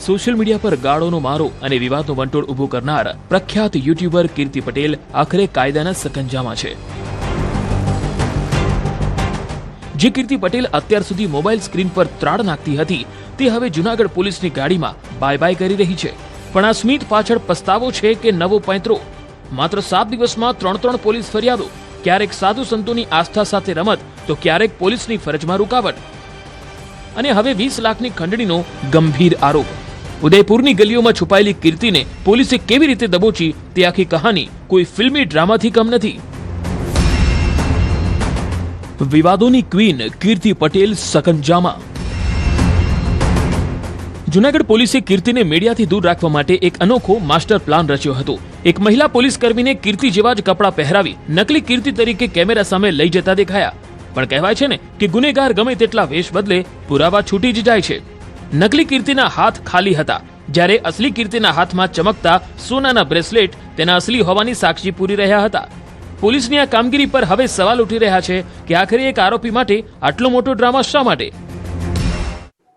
Social media પર ગાળોનો મારો અને વિવાદનો વંટોળ ઊભો કરનાર પ્રખ્યાત યુટ્યુબર કીર્તિ પટેલ આખરે કાયદાના સકંજામાં છે। જે કીર્તિ પટેલ અત્યાર સુધી મોબાઈલ સ્ક્રીન પર ત્રાડ નાખતી હતી તે હવે જૂનાગઢ પોલીસની ગાડીમાં બાય બાય કરી રહી છે। પણ આ સ્મિત પાછળ પસ્તાવો છે કે નવો પૈંતરો? માત્ર 7 દિવસમાં 3 પોલીસ ફરિયાદો, ક્યારેક સાધુ સંતોની આસ્થા સાથે રમત તો ક્યારેક પોલીસની ફરજમાં રૂકાવટ અને હવે 20 લાખની ખંડણીનો ગંભીર આરોપ। ઉદયપુરની ગલીઓમાં છુપાયેલી કીર્તિને પોલીસે કેવી રીતે દબોચી તે આખી કહાની કોઈ ફિલ્મી ડ્રામાથી કમ નથી। વિવાદોની ક્વીન કીર્તિ પટેલ સકંજામાં। જૂનાગઢ પોલીસે કીર્તિને મીડિયાથી દૂર રાખવા માટે એક અનોખો માસ્ટર પ્લાન રચ્યો હતો। એક મહિલા પોલીસ કર્મીને કીર્તિ જેવા જ કપડાં પહેરાવી નકલી કીર્તિ તરીકે કેમેરા સામે લઈ જતા દેખાયા। પણ કહેવાય છે ને કે ગુનેગાર ગમે તેટલા વેશ બદલે પુરાવા છૂટી જ જાય છે। નકલી કીર્તિના હાથ ખાલી હતા, જ્યારે અસલી કીર્તિના હાથમાં ચમકતા સોનાના બ્રેસલેટ તેના અસલી હોવાની સાક્ષી પૂરી રહ્યા હતા। પોલીસની આ કામગીરી પર હવે સવાલ ઉઠી રહ્યા છે કે આખરે એક આરોપી માટે આટલો મોટો ડ્રામા શા માટે?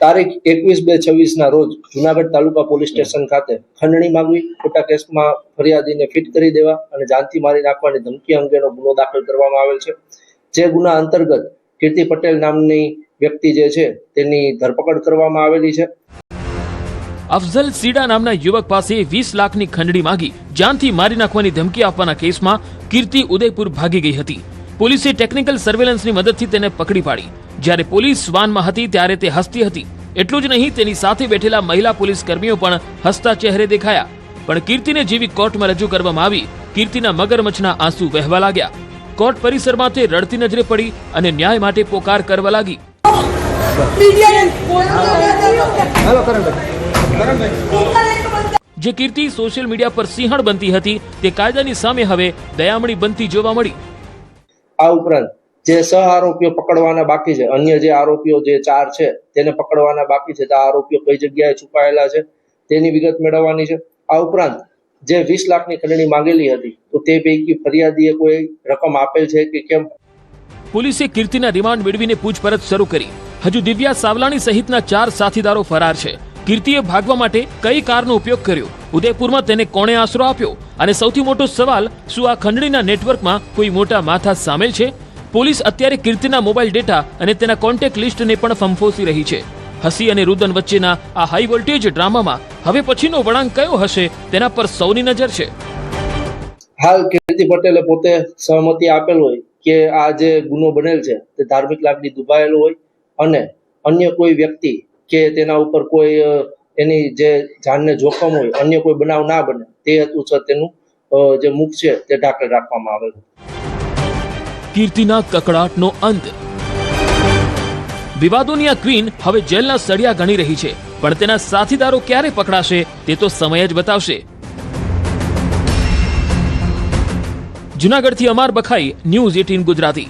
તારીખ 21/2/26 ના રોજ જૂનાગઢ તાલુકા પોલીસ સ્ટેશન ખાતે ખંડણી માંગવી, ખોટા કેસમાં ફરિયાદીને ફિટ કરી દેવા અને જાનથી મારી નાખવાની ધમકી અંગેનો ગુનો દાખલ કરવામાં આવેલ છે। જે ગુના અંતર્ગત કીર્તિ પટેલ નામની વ્યક્તિ જે છે તેની ધરપકડ કરવામાં આવેલી છે। અફઝલ સીડા નામના યુવક પાસે 20 લાખની ખંડણી માંગી જાનથી મારી નાખવાની ધમકી આપવાના કેસમાં કીર્તિ ઉદયપુર ભાગી ગઈ હતી। પોલીસે ટેકનિકલ સર્વેલન્સની મદદથી તેને પકડી પાડી। જ્યારે પોલીસ વાનમાં હતી ત્યારે તે હસતી હતી। એટલું જ નહીં, તેની સાથે બેઠેલા મહિલા પોલીસ કર્મીઓ પણ હસતા ચહેરે દેખાયા। પણ કીર્તિને જેવી કોર્ટમાં રજૂ કરવામાં આવી, કીર્તિના મગરમચ્છના આંસુ વહેવા લાગ્યા। કોર્ટ પરિસરમાં તે રડતી નજરે પડી અને ન્યાય માટે પોકાર કરવા લાગી। જે કીર્તિ સોશિયલ મીડિયા પર સિંહણ બનતી હતી તે કાયદાની સામે હવે દયામણી બનતી જોવા મળી। આ ઉપરાંત જે સહ આરોપીઓ પકડવાના બાકી છે, અન્ય જે આરોપીઓ જે 4 છે તેને પકડવાના બાકી છે, તે આરોપીઓ કઈ જગ્યાએ છુપાયેલા છે તેની વિગત મેળવવાની છે। આ ઉપરાંત જે 20 લાખની ખંડણી માંગેલી હતી તો તે પૈકી ફરિયાદીએ કોઈ રકમ આપેલ છે કે કેમ? પોલીસે કીર્તિના રિમાન્ડ મેળવીને પૂછપરછ શરૂ કરી। હજુ દિવ્યા સાવલાણી સહિતના 4 સાથીદારો ફરાર છે। કીર્તિએ ભાગવા માટે કઈ કારનો ઉપયોગ કર્યો? ઉદયપુરમાં તેને કોણે આશરો આપ્યો? અને સૌથી મોટો સવાલ, શું આ ખંડણીના નેટવર્કમાં કોઈ મોટા માથા સામેલ છે? પોલીસ અત્યારે કીર્તિના મોબાઈલ ડેટા અને તેના કોન્ટેક્ટ લિસ્ટને પણ ફંફોસી રહી છે। હસી અને રુદન વચ્ચેના આ હાઈ વોલ્ટેજ ડ્રામામાં હવે પછીનો વળાંક કયો હશે તેના પર સૌની નજર છે। હાલ કીર્તિ પટેલે પોતે સહમતિ આપેલ હોય કે આ જે ગુનો બનેલ છે તે ધાર્મિક લાગણી દુભાયેલો હોય અને અન્ય કોઈ વ્યક્તિ કે તેના ઉપર કોઈ એની જે જાનને જોખમ હોય, અન્ય કોઈ બનાવ ના બને તે હેતુસર તેનું જે મુખ છે તે ઢાંકણ રાખવામાં આવેલું। કીર્તિના કકડાટનો અંત। વિવાદોની આ ક્વીન હવે જેલના સળિયા ગણી રહી છે, પણ તેના સાથીદારો ક્યારે પકડાશે તે તો સમય જ બતાવશે। જૂનાગઢથી અમાર બખાઈ, ન્યૂઝ 18 ગુજરાતી।